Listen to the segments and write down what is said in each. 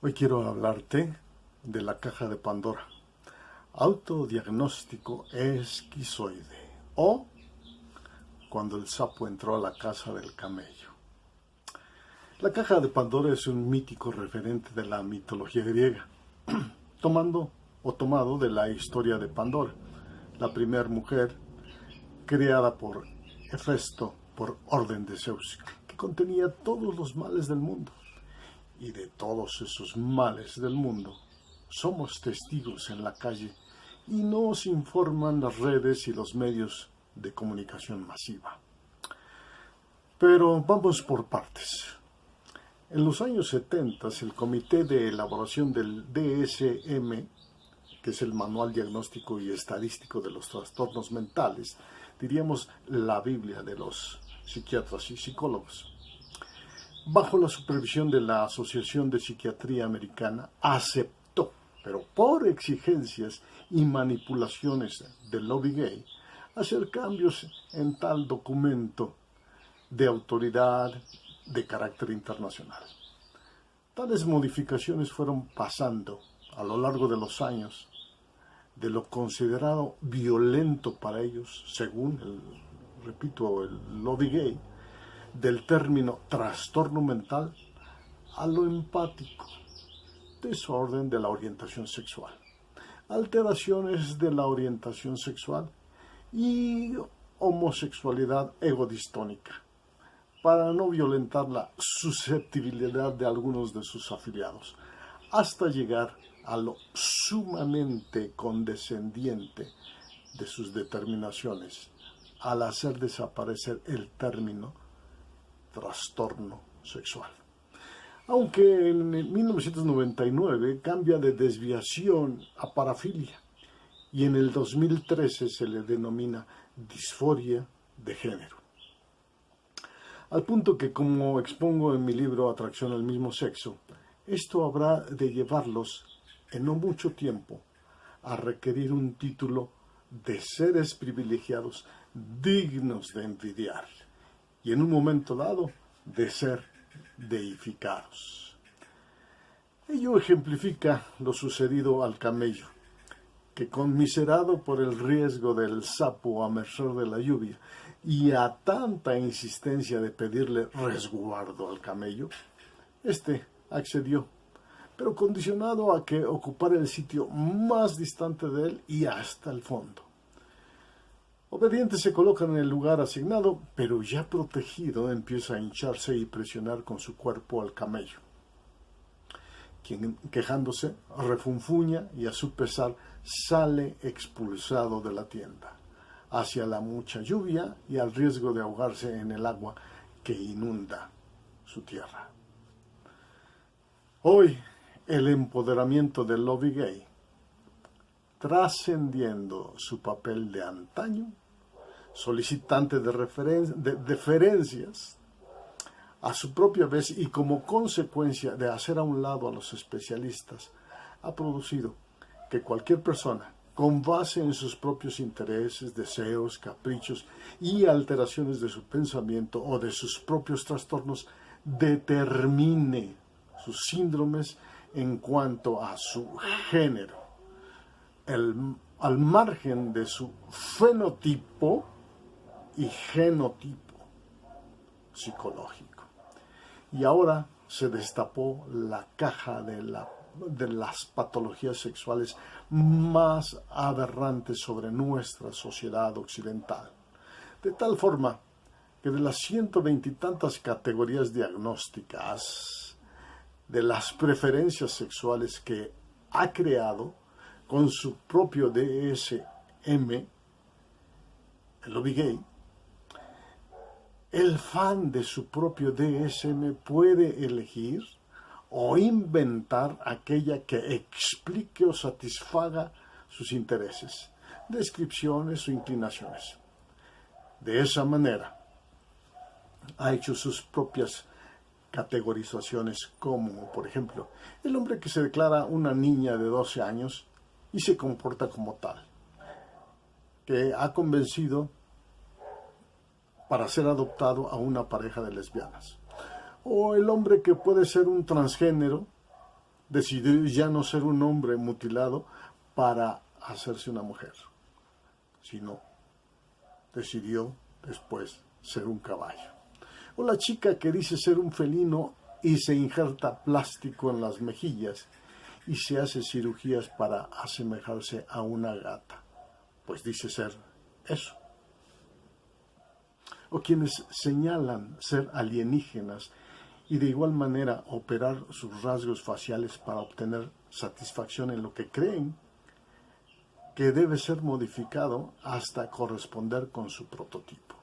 Hoy quiero hablarte de la caja de Pandora, autodiagnóstico esquizoide o cuando el sapo entró a la casa del camello. La caja de Pandora es un mítico referente de la mitología griega, tomado de la historia de Pandora, la primera mujer creada por Hefesto por orden de Zeus, que contenía todos los males del mundo. Y de todos esos males del mundo somos testigos en la calle y nos informan las redes y los medios de comunicación masiva. Pero vamos por partes. En los años 70, el Comité de Elaboración del DSM, que es el Manual Diagnóstico y Estadístico de los Trastornos Mentales, diríamos la Biblia de los psiquiatras y psicólogos, bajo la supervisión de la Asociación de Psiquiatría Americana, aceptó, pero por exigencias y manipulaciones del lobby gay, hacer cambios en tal documento de autoridad de carácter internacional. Tales modificaciones fueron pasando a lo largo de los años de lo considerado violento para ellos, según el lobby gay, del término trastorno mental a lo empático, desorden de la orientación sexual, alteraciones de la orientación sexual y homosexualidad egodistónica, para no violentar la susceptibilidad de algunos de sus afiliados, hasta llegar a lo sumamente condescendiente de sus determinaciones, al hacer desaparecer el término trastorno sexual. Aunque en 1999 cambia de desviación a parafilia y en el 2013 se le denomina disforia de género. Al punto que, como expongo en mi libro Atracción al mismo sexo, esto habrá de llevarlos en no mucho tiempo a requerir un título de seres privilegiados dignos de envidiar y en un momento dado de ser deificados. Ello ejemplifica lo sucedido al camello, que conmiserado por el riesgo del sapo a merced de la lluvia y a tanta insistencia de pedirle resguardo al camello, éste accedió, pero condicionado a que ocupara el sitio más distante de él y hasta el fondo. Obediente se coloca en el lugar asignado, pero ya protegido empieza a hincharse y presionar con su cuerpo al camello, quien, quejándose, refunfuña y a su pesar sale expulsado de la tienda, hacia la mucha lluvia y al riesgo de ahogarse en el agua que inunda su tierra. Hoy, el empoderamiento del lobby gay, trascendiendo su papel de antaño, solicitante de deferencias, a su propia vez y como consecuencia de hacer a un lado a los especialistas, ha producido que cualquier persona, con base en sus propios intereses, deseos, caprichos y alteraciones de su pensamiento o de sus propios trastornos, determine sus síndromes en cuanto a su género, al margen de su fenotipo y genotipo psicológico. Y ahora se destapó la caja de las patologías sexuales más aberrantes sobre nuestra sociedad occidental, de tal forma que de las 120 y tantas categorías diagnósticas de las preferencias sexuales que ha creado con su propio DSM, el lobby gay, el fan de su propio DSM puede elegir o inventar aquella que explique o satisfaga sus intereses, descripciones o inclinaciones. De esa manera, ha hecho sus propias categorizaciones como, por ejemplo, el hombre que se declara una niña de 12 años y se comporta como tal, que ha convencido para ser adoptado a una pareja de lesbianas. O el hombre que puede ser un transgénero decidió ya no ser un hombre mutilado para hacerse una mujer, sino decidió después ser un caballo. O la chica que dice ser un felino y se injerta plástico en las mejillas y se hace cirugías para asemejarse a una gata, pues dice ser eso. O quienes señalan ser alienígenas y de igual manera operar sus rasgos faciales para obtener satisfacción en lo que creen que debe ser modificado hasta corresponder con su prototipo.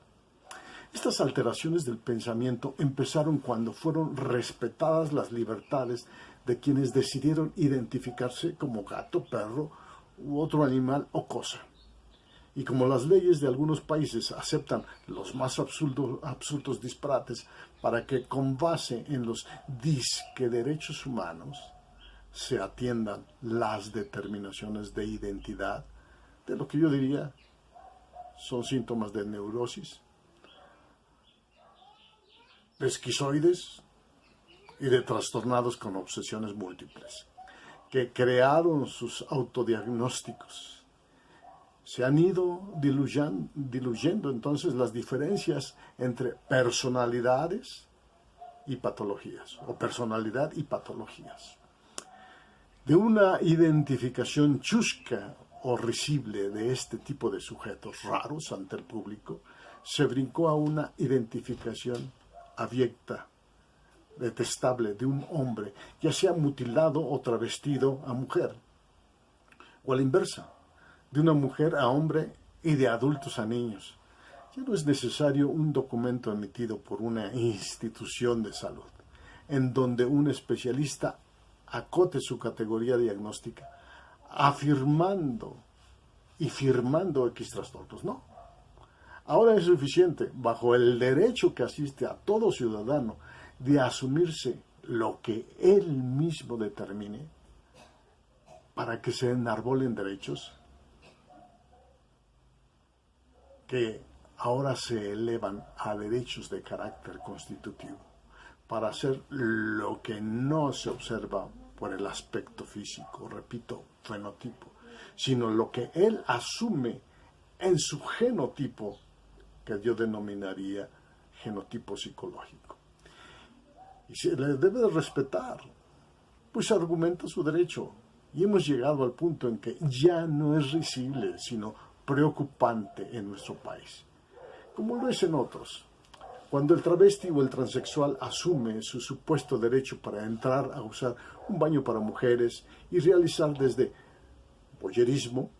Estas alteraciones del pensamiento empezaron cuando fueron respetadas las libertades de quienes decidieron identificarse como gato, perro u otro animal o cosa. Y como las leyes de algunos países aceptan los más absurdos disparates para que con base en los disque derechos humanos se atiendan las determinaciones de identidad, de lo que yo diría son síntomas de neurosis, de esquizoides y de trastornados con obsesiones múltiples, que crearon sus autodiagnósticos. Se han ido diluyendo entonces las diferencias entre personalidades y patologías, o personalidad y patologías. De una identificación chusca o risible de este tipo de sujetos raros ante el público, se brincó a una identificación abyecta, detestable de un hombre, ya sea mutilado o travestido a mujer, o a la inversa, de una mujer a hombre y de adultos a niños. Ya no es necesario un documento emitido por una institución de salud, en donde un especialista acote su categoría diagnóstica, afirmando y firmando X trastornos. No. Ahora es suficiente, bajo el derecho que asiste a todo ciudadano, de asumirse lo que él mismo determine para que se enarbolen derechos que ahora se elevan a derechos de carácter constitutivo, para hacer lo que no se observa por el aspecto físico, repito, fenotipo, sino lo que él asume en su genotipo, que yo denominaría genotipo psicológico. Y se le debe de respetar, pues argumenta su derecho. Y hemos llegado al punto en que ya no es risible, sino preocupante en nuestro país, como lo es en otros. Cuando el travesti o el transexual asume su supuesto derecho para entrar a usar un baño para mujeres y realizar desde voyerismo,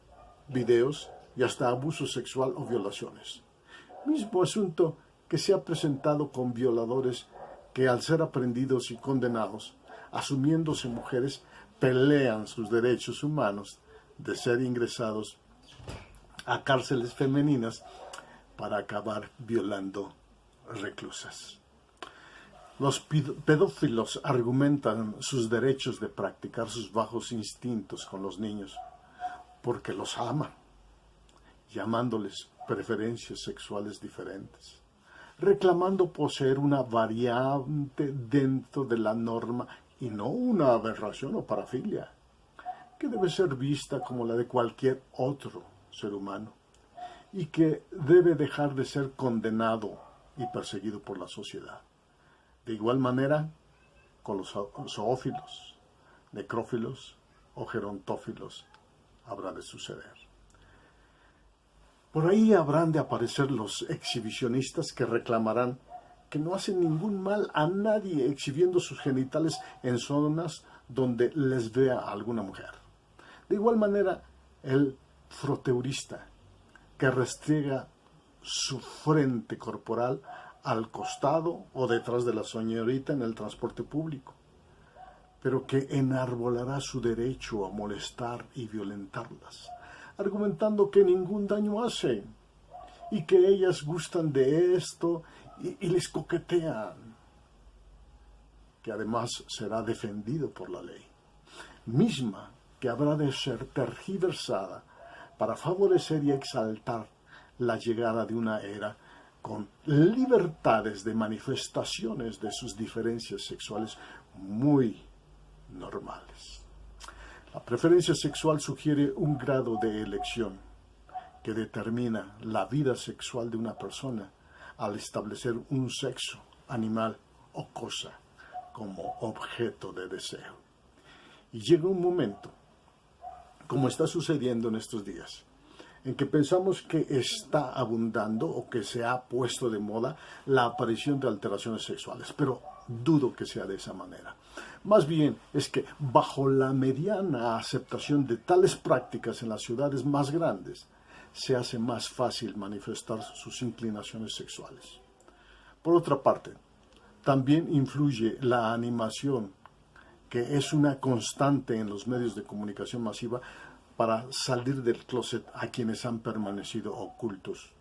videos y hasta abuso sexual o violaciones. Mismo asunto que se ha presentado con violadores que al ser aprendidos y condenados, asumiéndose mujeres, pelean sus derechos humanos de ser ingresados a cárceles femeninas para acabar violando reclusas. Los pedófilos argumentan sus derechos de practicar sus bajos instintos con los niños porque los aman, llamándoles preferencias sexuales diferentes, reclamando poseer una variante dentro de la norma y no una aberración o parafilia, que debe ser vista como la de cualquier otro ser humano y que debe dejar de ser condenado y perseguido por la sociedad. De igual manera con los zoófilos, necrófilos o gerontófilos habrá de suceder. Por ahí habrán de aparecer los exhibicionistas que reclamarán que no hacen ningún mal a nadie exhibiendo sus genitales en zonas donde les vea a alguna mujer. De igual manera, el froteurista que restriega su frente corporal al costado o detrás de la señorita en el transporte público, pero que enarbolará su derecho a molestar y violentarlas, argumentando que ningún daño hace y que ellas gustan de esto y les coquetean, que además será defendido por la ley, misma que habrá de ser tergiversada para favorecer y exaltar la llegada de una era con libertades de manifestaciones de sus diferencias sexuales muy normales. La preferencia sexual sugiere un grado de elección que determina la vida sexual de una persona al establecer un sexo, animal o cosa como objeto de deseo. Y llega un momento, como está sucediendo en estos días, en que pensamos que está abundando o que se ha puesto de moda la aparición de alteraciones sexuales, pero dudo que sea de esa manera. Más bien es que bajo la mediana aceptación de tales prácticas en las ciudades más grandes, se hace más fácil manifestar sus inclinaciones sexuales. Por otra parte, también influye la animación, que es una constante en los medios de comunicación masiva, para salir del closet a quienes han permanecido ocultos.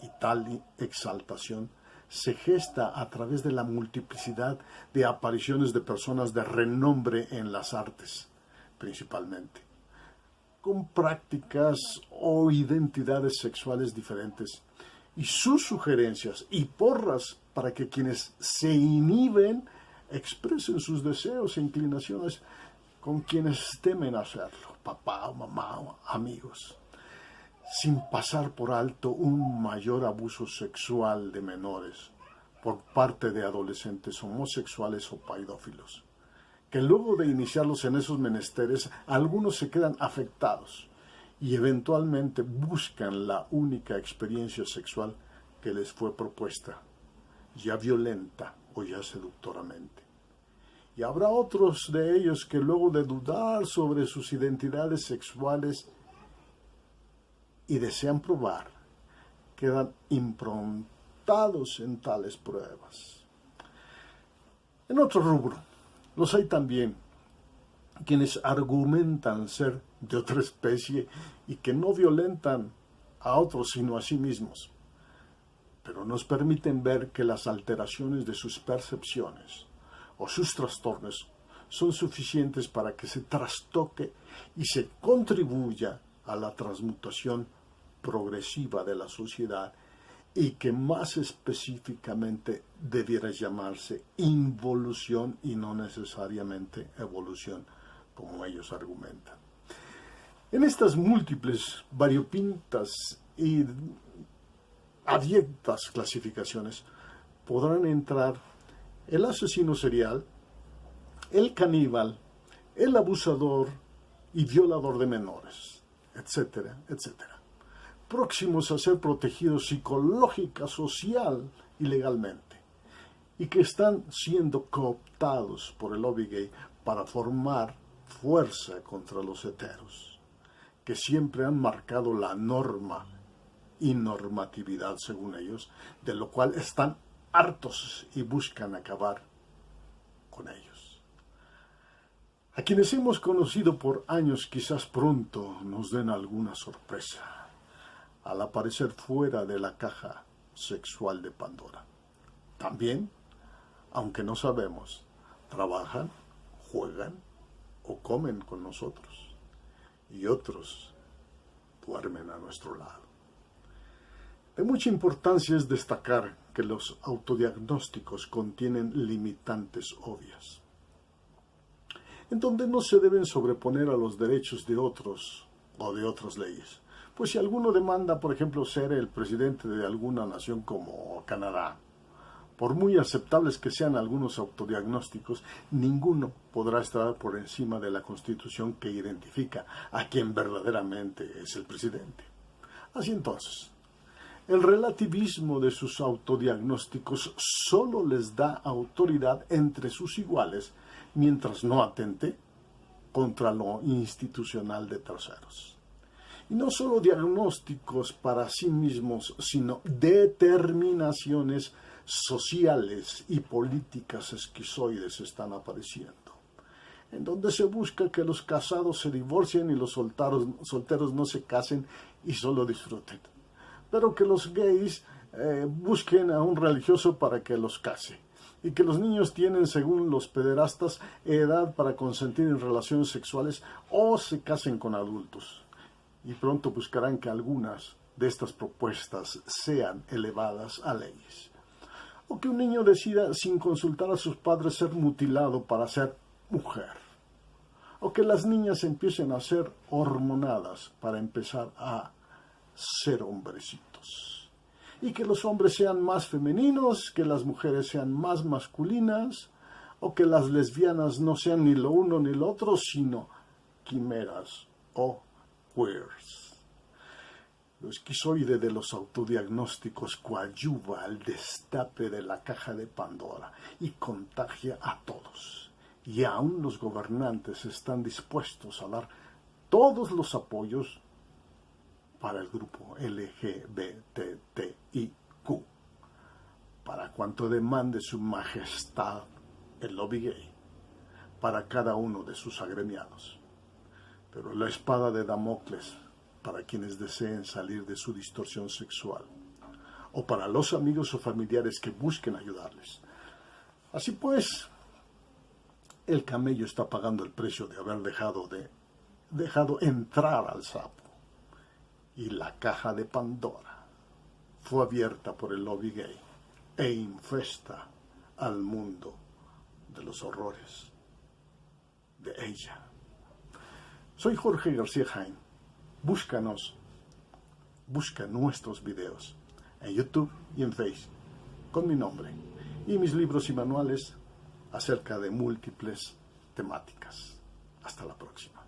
Y tal exaltación se gesta a través de la multiplicidad de apariciones de personas de renombre en las artes, principalmente, con prácticas o identidades sexuales diferentes, y sus sugerencias y porras para que quienes se inhiben expresen sus deseos e inclinaciones con quienes temen hacerlo, papá o mamá o amigos, sin pasar por alto un mayor abuso sexual de menores por parte de adolescentes homosexuales o paidófilos, que luego de iniciarlos en esos menesteres, algunos se quedan afectados y eventualmente buscan la única experiencia sexual que les fue propuesta, ya violenta o ya seductoramente. Y habrá otros de ellos que luego de dudar sobre sus identidades sexuales y desean probar, quedan improntados en tales pruebas. En otro rubro, los hay también quienes argumentan ser de otra especie y que no violentan a otros sino a sí mismos, pero nos permiten ver que las alteraciones de sus percepciones o sus trastornos son suficientes para que se trastoque y se contribuya a la transmutación progresiva de la sociedad, y que más específicamente debiera llamarse involución y no necesariamente evolución, como ellos argumentan. En estas múltiples, variopintas y abyectas clasificaciones podrán entrar el asesino serial, el caníbal, el abusador y violador de menores, etcétera, etcétera, próximos a ser protegidos psicológica, social y legalmente, y que están siendo cooptados por el lobby gay para formar fuerza contra los heteros, que siempre han marcado la norma y normatividad, según ellos, de lo cual están hartos y buscan acabar con ellos. A quienes hemos conocido por años quizás pronto nos den alguna sorpresa al aparecer fuera de la caja sexual de Pandora. También, aunque no sabemos, trabajan, juegan o comen con nosotros, y otros duermen a nuestro lado. De mucha importancia es destacar que los autodiagnósticos contienen limitantes obvias, en donde no se deben sobreponer a los derechos de otros o de otras leyes. Pues si alguno demanda, por ejemplo, ser el presidente de alguna nación como Canadá, por muy aceptables que sean algunos autodiagnósticos, ninguno podrá estar por encima de la Constitución que identifica a quien verdaderamente es el presidente. Así entonces, el relativismo de sus autodiagnósticos solo les da autoridad entre sus iguales, mientras no atente contra lo institucional de terceros. Y no solo diagnósticos para sí mismos, sino determinaciones sociales y políticas esquizoides están apareciendo, en donde se busca que los casados se divorcien y los solteros no se casen y solo disfruten, pero que los gays busquen a un religioso para que los case, y que los niños tienen, según los pederastas, edad para consentir en relaciones sexuales o se casen con adultos. Y pronto buscarán que algunas de estas propuestas sean elevadas a leyes. O que un niño decida, sin consultar a sus padres, ser mutilado para ser mujer. O que las niñas empiecen a ser hormonadas para empezar a ser hombrecitos. Y que los hombres sean más femeninos, que las mujeres sean más masculinas, o que las lesbianas no sean ni lo uno ni lo otro, sino quimeras o queers. Lo esquizoide de los autodiagnósticos coadyuva al destape de la caja de Pandora y contagia a todos. Y aún los gobernantes están dispuestos a dar todos los apoyos para el grupo LGBTIQ, para cuanto demande su majestad el lobby gay, para cada uno de sus agremiados. Pero la espada de Damocles para quienes deseen salir de su distorsión sexual, o para los amigos o familiares que busquen ayudarles. Así pues, el camello está pagando el precio de haber dejado entrar al sapo, y la caja de Pandora fue abierta por el lobby gay e infesta al mundo de los horrores de ella. Soy Jorge García Jaime. Busca nuestros videos en YouTube y en Facebook con mi nombre y mis libros y manuales acerca de múltiples temáticas. Hasta la próxima.